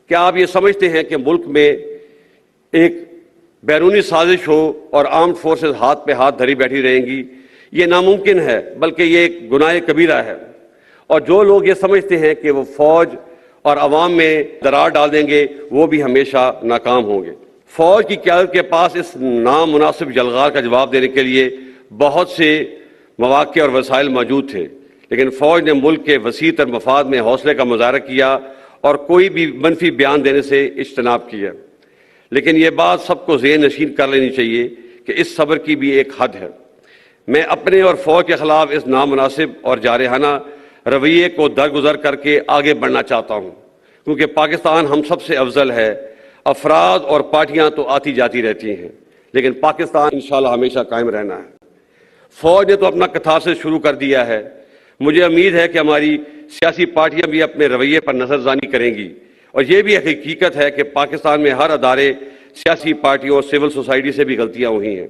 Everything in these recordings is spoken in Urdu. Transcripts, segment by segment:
کیا آپ یہ سمجھتے ہیں کہ ملک میں ایک بیرونی سازش ہو اور آرمڈ فورسز ہاتھ پہ ہاتھ دھری بیٹھی رہیں گی؟ یہ ناممکن ہے، بلکہ یہ ایک گناہ کبیرہ ہے۔ اور جو لوگ یہ سمجھتے ہیں کہ وہ فوج اور عوام میں درار ڈال دیں گے، وہ بھی ہمیشہ ناکام ہوں گے۔ فوج کی قیادت کے پاس اس نامناسب یلغار کا جواب دینے کے لیے بہت سے مواقع اور وسائل موجود تھے، لیکن فوج نے ملک کے وسیع تر مفاد میں حوصلے کا مظاہرہ کیا اور کوئی بھی منفی بیان دینے سے اجتناب کیا۔ لیکن یہ بات سب کو ذہن نشین کر لینی چاہیے کہ اس صبر کی بھی ایک حد ہے۔ میں اپنے اور فوج کے خلاف اس نامناسب اور جارحانہ رویے کو درگزر کر کے آگے بڑھنا چاہتا ہوں، کیونکہ پاکستان ہم سب سے افضل ہے۔ افراد اور پارٹیاں تو آتی جاتی رہتی ہیں، لیکن پاکستان انشاءاللہ ہمیشہ قائم رہنا ہے۔ فوج نے تو اپنا کتھارسس شروع کر دیا ہے۔ مجھے امید ہے کہ ہماری سیاسی پارٹیاں بھی اپنے رویے پر نظر ثانی کریں گی، اور یہ بھی حقیقت ہے کہ پاکستان میں ہر ادارے، سیاسی پارٹیوں اور سول سوسائٹی سے بھی غلطیاں ہوئی ہیں۔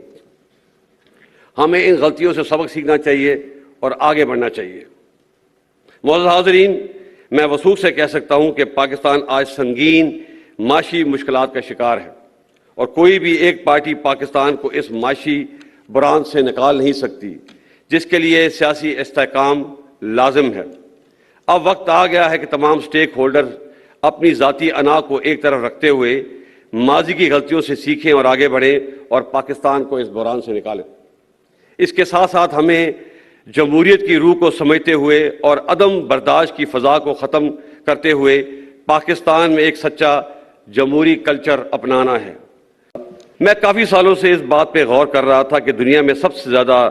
ہمیں ان غلطیوں سے سبق سیکھنا چاہیے اور آگے بڑھنا چاہیے۔ معزز حاضرین، میں وثوق سے کہہ سکتا ہوں کہ پاکستان آج سنگین معاشی مشکلات کا شکار ہے، اور کوئی بھی ایک پارٹی پاکستان کو اس معاشی بحران سے نکال نہیں سکتی، جس کے لیے سیاسی استحکام لازم ہے۔ اب وقت آ گیا ہے کہ تمام سٹیک ہولڈر اپنی ذاتی انا کو ایک طرف رکھتے ہوئے ماضی کی غلطیوں سے سیکھیں اور آگے بڑھیں اور پاکستان کو اس بحران سے نکالیں۔ اس کے ساتھ ساتھ ہمیں جمہوریت کی روح کو سمجھتے ہوئے اور عدم برداشت کی فضا کو ختم کرتے ہوئے پاکستان میں ایک سچا جمہوری کلچر اپنانا ہے۔ میں کافی سالوں سے اس بات پہ غور کر رہا تھا کہ دنیا میں سب سے زیادہ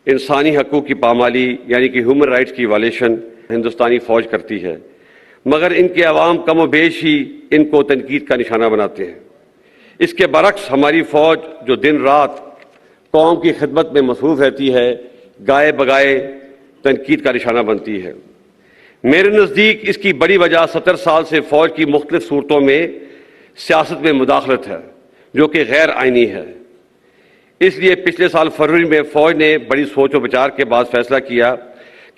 انسانی حقوق کی پامالی یعنی کہ ہیومن رائٹس کی وائلیشن ہندوستانی فوج کرتی ہے، مگر ان کے عوام کم و بیش ہی ان کو تنقید کا نشانہ بناتے ہیں۔ اس کے برعکس ہماری فوج جو دن رات قوم کی خدمت میں مصروف رہتی ہے، گائے بگائے تنقید کا نشانہ بنتی ہے۔ میرے نزدیک اس کی بڑی وجہ 70 سال سے فوج کی مختلف صورتوں میں سیاست میں مداخلت ہے، جو کہ غیر آئینی ہے۔ اس لیے پچھلے سال فروری میں فوج نے بڑی سوچ و بچار کے بعد فیصلہ کیا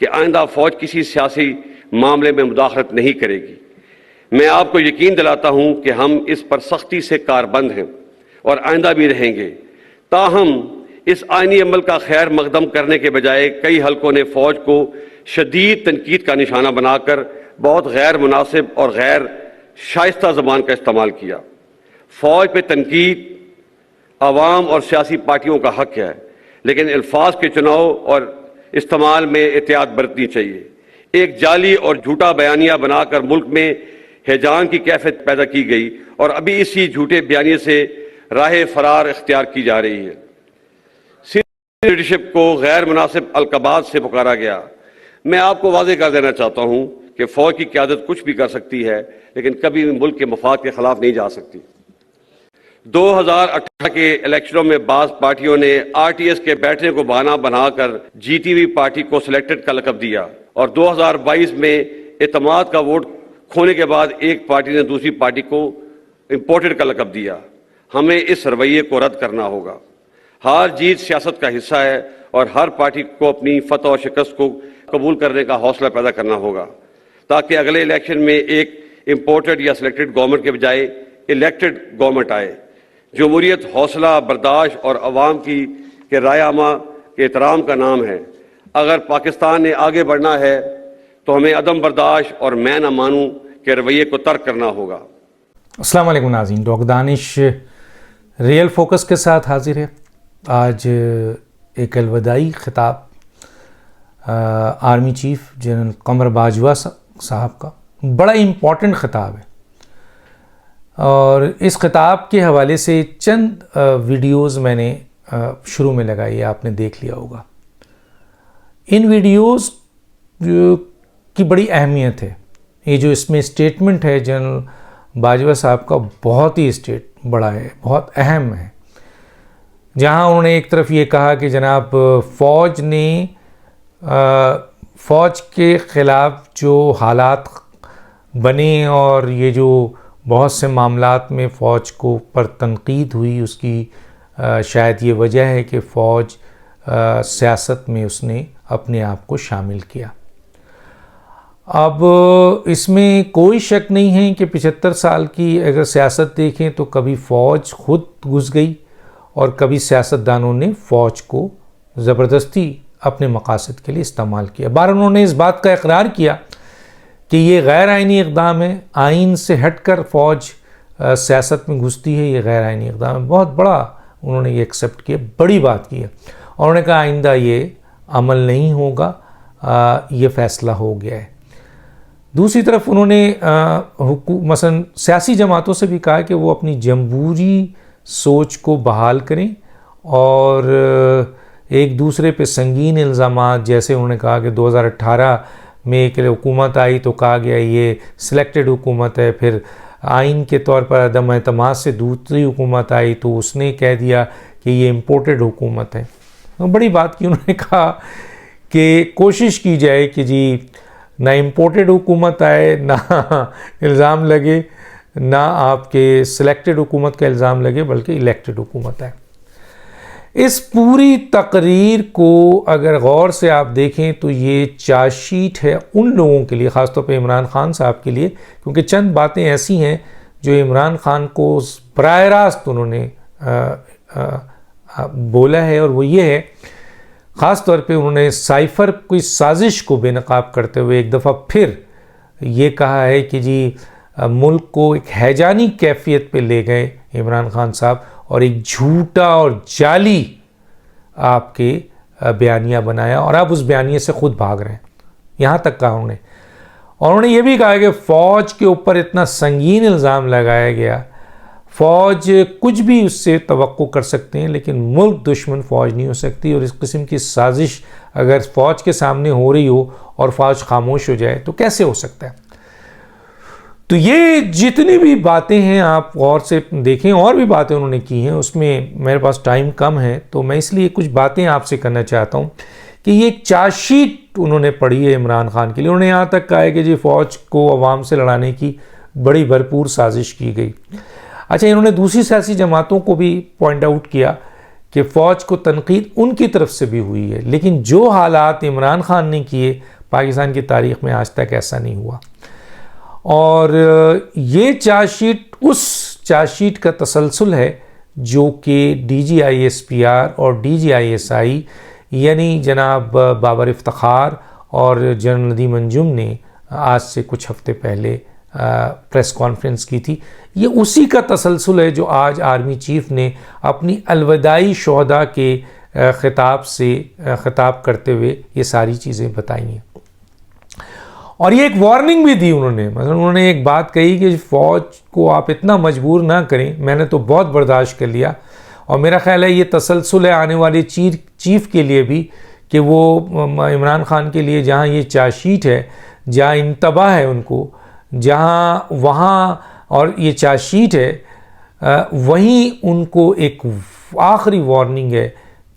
کہ آئندہ فوج کسی سیاسی معاملے میں مداخلت نہیں کرے گی۔ میں آپ کو یقین دلاتا ہوں کہ ہم اس پر سختی سے کاربند ہیں اور آئندہ بھی رہیں گے۔ تاہم اس آئینی عمل کا خیر مقدم کرنے کے بجائے کئی حلقوں نے فوج کو شدید تنقید کا نشانہ بنا کر بہت غیر مناسب اور غیر شائستہ زبان کا استعمال کیا۔ فوج پہ تنقید عوام اور سیاسی پارٹیوں کا حق ہے، لیکن الفاظ کے چناؤ اور استعمال میں احتیاط برتنی چاہیے۔ ایک جعلی اور جھوٹا بیانیہ بنا کر ملک میں ہیجان کی کیفیت پیدا کی گئی اور ابھی اسی جھوٹے بیانیے سے راہ فرار اختیار کی جا رہی ہے۔ سینئر لیڈرشپ کو غیر مناسب القابات سے پکارا گیا۔ میں آپ کو واضح کر دینا چاہتا ہوں کہ فوج کی قیادت کچھ بھی کر سکتی ہے، لیکن کبھی بھی ملک کے مفاد کے خلاف نہیں جا سکتی۔ 2018 کے الیکشنوں میں بعض پارٹیوں نے آر ٹی ایس کے بیٹھنے کو بہانہ بنا کر جیتی ہوئی پارٹی کو سلیکٹڈ کا لقب دیا، اور 2022 میں اعتماد کا ووٹ کھونے کے بعد ایک پارٹی نے دوسری پارٹی کو امپورٹڈ کا لقب دیا۔ ہمیں اس رویے کو رد کرنا ہوگا۔ ہار جیت سیاست کا حصہ ہے، اور ہر پارٹی کو اپنی فتح و شکست کو قبول کرنے کا حوصلہ پیدا کرنا ہوگا، تاکہ اگلے الیکشن میں ایک امپورٹڈ یا سلیکٹڈ گورنمنٹ کے بجائے الیکٹڈ گورنمنٹ آئے۔ جمہوریت حوصلہ برداشت اور عوام کی رائے عامہ کے احترام کا نام ہے۔ اگر پاکستان نے آگے بڑھنا ہے تو ہمیں عدم برداشت اور میں نہ مانوں کے رویے کو ترک کرنا ہوگا۔ السلام علیکم ناظرین، ڈاکٹر دانش ریئل فوکس کے ساتھ حاضر ہے۔ آج ایک الوداعی خطاب army chief general Qamar Bajwa صاحب کا، بڑا امپورٹنٹ خطاب ہے، اور اس خطاب کے حوالے سے چند ویڈیوز میں نے شروع میں لگائی، آپ نے دیکھ لیا ہوگا۔ ان ویڈیوز کی بڑی اہمیت ہے۔ یہ جو اس میں اسٹیٹمنٹ ہے جنرل باجوہ صاحب کا، بہت ہی بڑا ہے، بہت اہم ہے، جہاں انہوں نے ایک طرف یہ کہا کہ جناب فوج کے خلاف جو حالات بنے اور یہ جو بہت سے معاملات میں فوج کو پر تنقید ہوئی، اس کی شاید یہ وجہ ہے کہ فوج سیاست میں اس نے اپنے آپ کو شامل کیا۔ اب اس میں کوئی شک نہیں ہے کہ 75 سال کی اگر سیاست دیکھیں تو کبھی فوج خود گھس گئی اور کبھی سیاستدانوں نے فوج کو زبردستی اپنے مقاصد کے لیے استعمال کیا. بہرحال انہوں نے اس بات کا اقرار کیا کہ یہ غیر آئینی اقدام ہے، آئین سے ہٹ کر فوج سیاست میں گھستی ہے، یہ غیر آئینی اقدام ہے. بہت بڑا انہوں نے یہ ایکسیپٹ کیا، بڑی بات کی ہے. اور انہوں نے کہا آئندہ یہ عمل نہیں ہوگا، یہ فیصلہ ہو گیا ہے. دوسری طرف انہوں نے مثلا سیاسی جماعتوں سے بھی کہا کہ وہ اپنی جمہوری سوچ کو بحال کریں اور ایک دوسرے پہ سنگین الزامات، جیسے انہوں نے کہا کہ 2018 میں ایک حکومت آئی تو کہا گیا یہ سلیکٹڈ حکومت ہے، پھر آئین کے طور پر عدم اعتماد سے دوسری حکومت آئی تو اس نے کہہ دیا کہ یہ امپورٹڈ حکومت ہے. بڑی بات کی انہوں نے کہا کہ کوشش کی جائے کہ جی نہ امپورٹڈ حکومت آئے، نہ الزام لگے، نہ آپ کے سلیکٹڈ حکومت کا الزام لگے، بلکہ الیکٹڈ حکومت آئے. اس پوری تقریر کو اگر غور سے آپ دیکھیں تو یہ چارج شیٹ ہے ان لوگوں کے لیے، خاص طور پہ عمران خان صاحب کے لیے، کیونکہ چند باتیں ایسی ہیں جو عمران خان کو براہ راست انہوں نے بولا ہے، اور وہ یہ ہے خاص طور پہ انہوں نے سائفر کی سازش کو بے نقاب کرتے ہوئے ایک دفعہ پھر یہ کہا ہے کہ جی ملک کو ایک ہیجانی کیفیت پہ لے گئے عمران خان صاحب، اور ایک جھوٹا اور جعلی آپ کے بیانیہ بنایا، اور آپ اس بیانیے سے خود بھاگ رہے ہیں. یہاں تک کہا انہوں نے. اور انہوں نے یہ بھی کہا کہ فوج کے اوپر اتنا سنگین الزام لگایا گیا، فوج کچھ بھی اس سے توقع کر سکتے ہیں لیکن ملک دشمن فوج نہیں ہو سکتی، اور اس قسم کی سازش اگر فوج کے سامنے ہو رہی ہو اور فوج خاموش ہو جائے تو کیسے ہو سکتا ہے. تو یہ جتنی بھی باتیں ہیں آپ غور سے دیکھیں، اور بھی باتیں انہوں نے کی ہیں، اس میں میرے پاس ٹائم کم ہے تو میں اس لیے کچھ باتیں آپ سے کرنا چاہتا ہوں کہ یہ ایک چارج شیٹ انہوں نے پڑھی ہے عمران خان کے لیے. انہوں نے یہاں تک کہا ہے کہ جی فوج کو عوام سے لڑانے کی بڑی بھرپور سازش کی گئی. اچھا، انہوں نے دوسری سیاسی جماعتوں کو بھی پوائنٹ آؤٹ کیا کہ فوج کو تنقید ان کی طرف سے بھی ہوئی ہے، لیکن جو حالات عمران خان نے کیے پاکستان کی تاریخ میں آج تک ایسا نہیں ہوا. اور یہ چارج شیٹ اس چارج شیٹ کا تسلسل ہے جو کہ D G I S P R اور D G I S I یعنی جناب بابر افتخار اور جنرل ندیم انجم نے آج سے کچھ ہفتے پہلے پریس کانفرنس کی تھی. یہ اسی کا تسلسل ہے جو آج آرمی چیف نے اپنی الوداعی شہداء کے خطاب سے خطاب کرتے ہوئے یہ ساری چیزیں بتائی ہیں. اور یہ ایک وارننگ بھی دی انہوں نے. مثلا انہوں نے ایک بات کہی کہ فوج کو آپ اتنا مجبور نہ کریں، میں نے تو بہت برداشت کر لیا، اور میرا خیال ہے یہ تسلسل ہے آنے والے چیف کے لیے بھی کہ وہ عمران خان کے لیے جہاں یہ چارج شیٹ ہے، جہاں انتباہ ہے ان کو، جہاں وہاں اور یہ چارج شیٹ ہے وہیں ان کو ایک آخری وارننگ ہے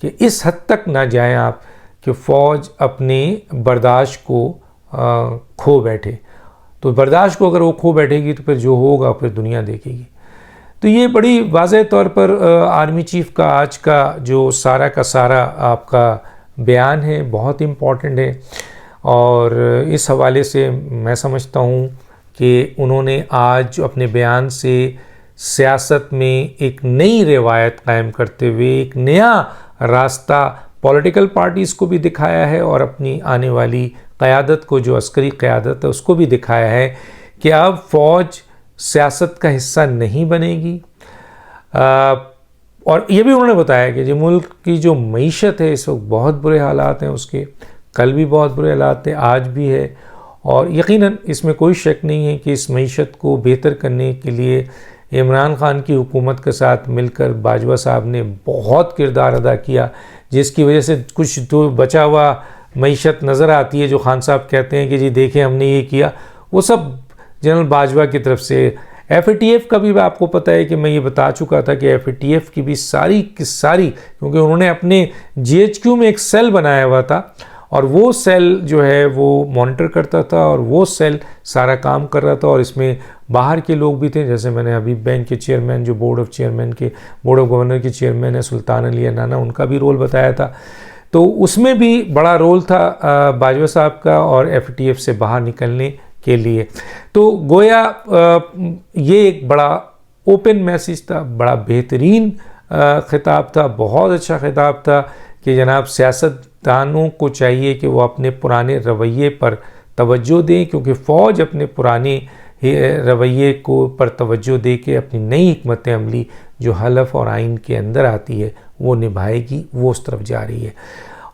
کہ اس حد تک نہ جائیں آپ کہ فوج اپنے برداشت کو کھو بیٹھے. تو برداشت کو اگر وہ کھو بیٹھے گی تو پھر جو ہوگا پھر دنیا دیکھے گی. تو یہ بڑی واضح طور پر آرمی چیف کا آج کا جو سارا کا سارا آپ کا بیان ہے بہت امپورٹنٹ ہے، اور اس حوالے سے میں سمجھتا ہوں کہ انہوں نے آج اپنے بیان سے سیاست میں ایک نئی روایت قائم کرتے ہوئے ایک نیا راستہ پولیٹیکل پارٹیز کو بھی دکھایا ہے، اور اپنی آنے والی قیادت کو جو عسکری قیادت ہے اس کو بھی دکھایا ہے کہ اب فوج سیاست کا حصہ نہیں بنے گی. اور یہ بھی انہوں نے بتایا کہ جو ملک کی جو معیشت ہے اس وقت بہت برے حالات ہیں، اس کے کل بھی بہت برے حالات تھے، آج بھی ہے، اور یقیناً اس میں کوئی شک نہیں ہے کہ اس معیشت کو بہتر کرنے کے لیے عمران خان کی حکومت کے ساتھ مل کر باجوہ صاحب نے بہت کردار ادا کیا، جس کی وجہ سے کچھ تو بچا ہوا معیشت نظر آتی ہے جو خان صاحب کہتے ہیں کہ جی دیکھیں ہم نے یہ کیا، وہ سب جنرل باجوہ کی طرف سے. ایف اے ٹی ایف کا بھی آپ کو پتہ ہے کہ میں یہ بتا چکا تھا کہ ایف اے ٹی ایف کی بھی ساری کی ساری، کیونکہ انہوں نے اپنے جی ایچ کیو میں ایک سیل بنایا ہوا تھا، اور وہ سیل جو ہے وہ مانیٹر کرتا تھا، اور وہ سیل سارا کام کر رہا تھا، اور اس میں باہر کے لوگ بھی تھے، جیسے میں نے ابھی بینک کے چیئرمین جو بورڈ آف گورنر کے چیئرمین ہے سلطان علی نانا، ان کا بھی رول بتایا تھا. تو اس میں بھی بڑا رول تھا باجوہ صاحب کا اور FATF سے باہر نکلنے کے لیے. تو گویا یہ ایک بڑا اوپن میسیج تھا, بڑا بہترین خطاب تھا, بہت اچھا خطاب تھا کہ جناب سیاستدانوں کو چاہیے کہ وہ اپنے پرانے رویے پر توجہ دیں, کیونکہ فوج اپنے پرانے رویے کو پر توجہ دے کے اپنی نئی حکمت عملی جو حلف اور آئین کے اندر آتی ہے وہ نبھائے گی, وہ اس طرف جا رہی ہے.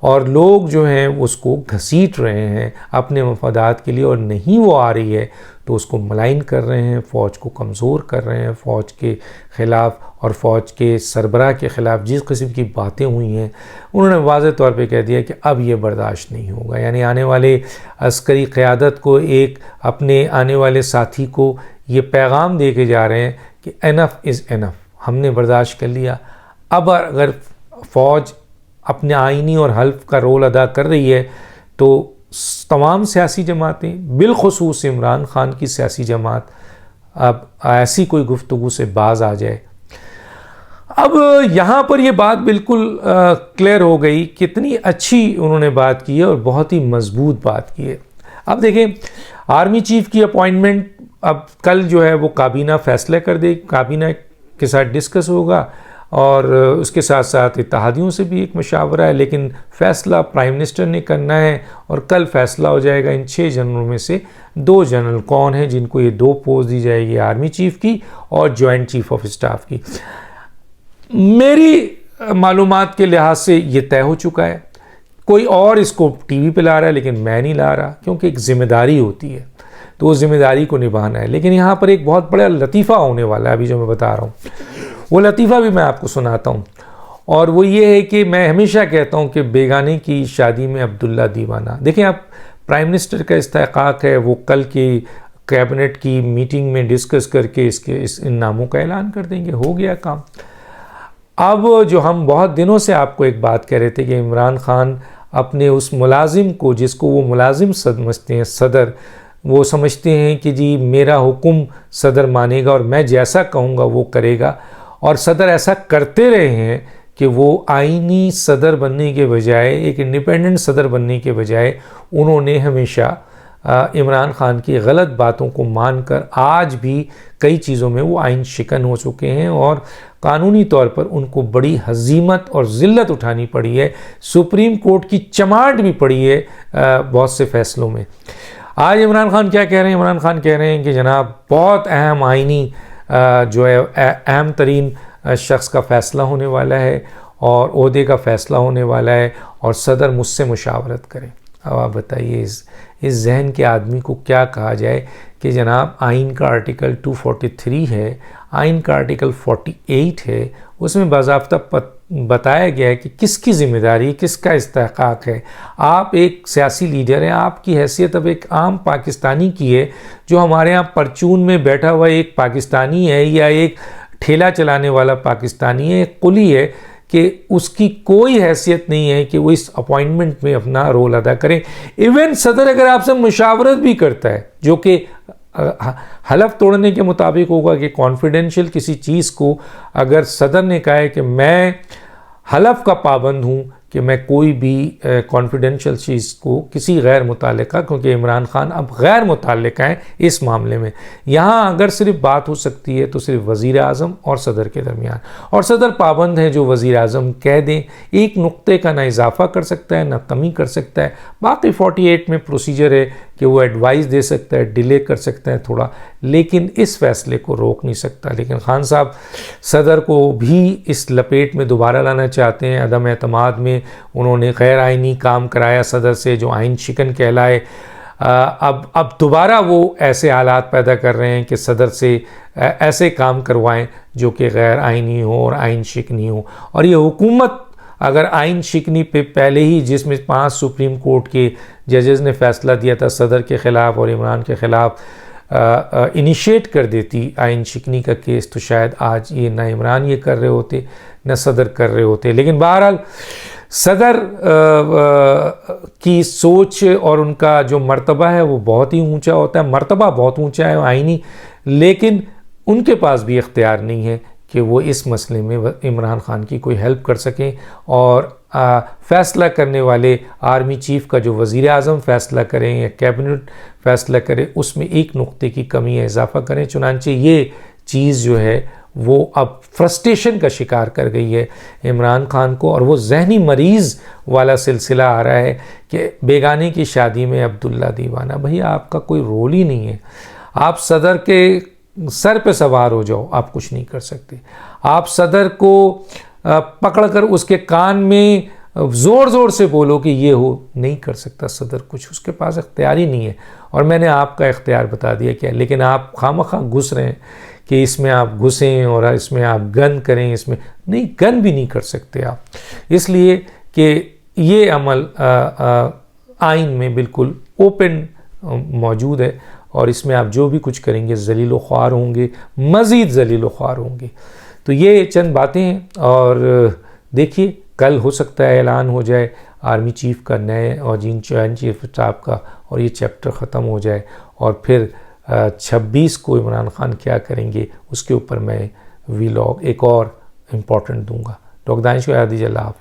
اور لوگ جو ہیں اس کو گھسیٹ رہے ہیں اپنے مفادات کے لیے, اور نہیں وہ آ رہی ہے تو اس کو ملائن کر رہے ہیں, فوج کو کمزور کر رہے ہیں, فوج کے خلاف اور فوج کے سربراہ کے خلاف جس قسم کی باتیں ہوئی ہیں انہوں نے واضح طور پہ کہہ دیا کہ اب یہ برداشت نہیں ہوگا. یعنی آنے والے عسکری قیادت کو ایک اپنے آنے والے ساتھی کو یہ پیغام دے کے جا رہے ہیں کہ انف از انف, ہم نے برداشت کر لیا. اب اگر فوج اپنے آئینی اور حلف کا رول ادا کر رہی ہے تو تمام سیاسی جماعتیں, بالخصوص عمران خان کی سیاسی جماعت, اب ایسی کوئی گفتگو سے باز آ جائے. اب یہاں پر یہ بات بالکل کلیئر ہو گئی, کتنی اچھی انہوں نے بات کی ہے اور بہت ہی مضبوط بات کی ہے. اب دیکھیں آرمی چیف کی اپوائنٹمنٹ اب کل جو ہے وہ کابینہ فیصلہ کر دے, کابینہ کے ساتھ ڈسکس ہوگا اور اس کے ساتھ ساتھ اتحادیوں سے بھی ایک مشاورہ ہے, لیکن فیصلہ پرائم منسٹر نے کرنا ہے اور کل فیصلہ ہو جائے گا ان 6 جنرلوں میں سے 2 جنرل کون ہیں جن کو یہ 2 پوسٹ دی جائے گی, آرمی چیف کی اور جوائنٹ چیف آف اسٹاف کی. میری معلومات کے لحاظ سے یہ طے ہو چکا ہے, کوئی اور اس کو ٹی وی پہ لا رہا ہے لیکن میں نہیں لا رہا, کیونکہ ایک ذمہ داری ہوتی ہے تو اس ذمہ داری کو نبھانا ہے. لیکن یہاں پر ایک بہت بڑا لطیفہ ہونے والا ہے ابھی جو میں بتا رہا ہوں, وہ لطیفہ بھی میں آپ کو سناتا ہوں, اور وہ یہ ہے کہ میں ہمیشہ کہتا ہوں کہ بیگانے کی شادی میں عبداللہ دیوانہ. دیکھیں آپ پرائم منسٹر کا استحقاق ہے وہ کل کی کیبنٹ کی میٹنگ میں ڈسکس کر کے ان ناموں کا اعلان کر دیں گے, ہو گیا کام. اب جو ہم بہت دنوں سے آپ کو ایک بات کہہ رہے تھے کہ عمران خان اپنے اس ملازم کو, جس کو وہ ملازم سمجھتے ہیں صدر, وہ سمجھتے ہیں کہ جی میرا حکم صدر مانے گا اور میں جیسا کہوں گا وہ کرے گا, اور صدر ایسا کرتے رہے ہیں کہ وہ آئینی صدر بننے کے بجائے, ایک انڈیپینڈنٹ صدر بننے کے بجائے انہوں نے ہمیشہ عمران خان کی غلط باتوں کو مان کر آج بھی کئی چیزوں میں وہ آئین شکن ہو چکے ہیں اور قانونی طور پر ان کو بڑی ہزیمت اور ذلت اٹھانی پڑی ہے, سپریم کورٹ کی چماٹ بھی پڑی ہے بہت سے فیصلوں میں. آج عمران خان کیا کہہ رہے ہیں؟ عمران خان کہہ رہے ہیں کہ جناب بہت اہم آئینی جو ہے اہم ترین شخص کا فیصلہ ہونے والا ہے اور عہدے کا فیصلہ ہونے والا ہے اور صدر مجھ سے مشاورت کریں. اب آپ بتائیے اس ذہن کے آدمی کو کیا کہا جائے کہ جناب آئین کا آرٹیکل 243 ہے, آئین کا آرٹیکل 48 ہے, اس میں باضابطہ بتایا گیا ہے کہ کس کی ذمہ داری, کس کا استحقاق ہے. آپ ایک سیاسی لیڈر ہیں, آپ کی حیثیت اب ایک عام پاکستانی کی ہے جو ہمارے ہاں پرچون میں بیٹھا ہوا ایک پاکستانی ہے یا ایک ٹھیلا چلانے والا پاکستانی ہے, ایک قلی ہے, کہ اس کی کوئی حیثیت نہیں ہے کہ وہ اس اپوائنٹمنٹ میں اپنا رول ادا کریں. ایون صدر اگر آپ سے مشاورت بھی کرتا ہے جو کہ حلف توڑنے کے مطابق ہوگا کہ کانفیڈینشیل کسی چیز کو اگر صدر نے کہا ہے کہ میں حلف کا پابند ہوں کہ میں کوئی بھی کانفیڈینشیل چیز کو کسی غیر متعلقہ, کیونکہ عمران خان اب غیر متعلقہ ہیں اس معاملے میں, یہاں اگر صرف بات ہو سکتی ہے تو صرف وزیر اعظم اور صدر کے درمیان, اور صدر پابند ہیں جو وزیر اعظم کہہ دیں, ایک نقطے کا نہ اضافہ کر سکتا ہے نہ کمی کر سکتا ہے. باقی 48 میں پروسیجر ہے کہ وہ ایڈوائز دے سکتا ہے, ڈیلے کر سکتا ہے تھوڑا, لیکن اس فیصلے کو روک نہیں سکتا. لیکن خان صاحب صدر کو بھی اس لپیٹ میں دوبارہ لانا چاہتے ہیں. عدم اعتماد میں انہوں نے غیر آئینی کام کرایا صدر سے جو آئین شکن کہلائے. اب دوبارہ وہ ایسے حالات پیدا کر رہے ہیں کہ صدر سے ایسے کام کروائیں جو کہ غیر آئینی ہو اور آئین شکنی ہو. اور یہ حکومت اگر آئین شکنی پہ پہلے ہی, جس میں 5 سپریم کورٹ کے ججز نے فیصلہ دیا تھا صدر کے خلاف اور عمران کے خلاف, انیشیٹ کر دیتی آئین شکنی کا کیس, تو شاید آج یہ نہ عمران یہ کر رہے ہوتے نہ صدر کر رہے ہوتے. لیکن بہرحال صدر کی سوچ اور ان کا جو مرتبہ ہے وہ بہت ہی اونچا ہوتا ہے, مرتبہ بہت اونچا ہے آئینی, لیکن ان کے پاس بھی اختیار نہیں ہے کہ وہ اس مسئلے میں عمران خان کی کوئی ہیلپ کر سکیں اور فیصلہ کرنے والے آرمی چیف کا جو وزیر اعظم فیصلہ کریں یا کیبنٹ فیصلہ کرے اس میں ایک نقطے کی کمی یا اضافہ کریں. چنانچہ یہ چیز جو ہے وہ اب فرسٹریشن کا شکار کر گئی ہے عمران خان کو, اور وہ ذہنی مریض والا سلسلہ آ رہا ہے کہ بیگانے کی شادی میں عبداللہ دیوانہ. بھئی آپ کا کوئی رول ہی نہیں ہے, آپ صدر کے سر پہ سوار ہو جاؤ, آپ کچھ نہیں کر سکتے. آپ صدر کو پکڑ کر اس کے کان میں زور زور سے بولو کہ یہ ہو, نہیں کر سکتا صدر کچھ, اس کے پاس اختیار ہی نہیں ہے. اور میں نے آپ کا اختیار بتا دیا کیا, لیکن آپ خواہ گھس رہے ہیں کہ اس میں آپ گھسیں اور اس میں آپ گن کریں. اس میں نہیں, گن بھی نہیں کر سکتے آپ, اس لیے کہ یہ عمل آئین میں بالکل اوپن موجود ہے, اور اس میں آپ جو بھی کچھ کریں گے ذلیل و خوار ہوں گے, مزید ذلیل و خوار ہوں گے. تو یہ چند باتیں ہیں, اور دیکھیے کل ہو سکتا ہے اعلان ہو جائے آرمی چیف کا نئے اور جوائنٹ چیف اسٹاف کا, اور یہ چیپٹر ختم ہو جائے, اور پھر 26 کو عمران خان کیا کریں گے اس کے اوپر میں ویلاگ ایک اور امپورٹنٹ دوں گا. ڈاکٹر دانش کو یاد دیجیے. اللہ حافظ.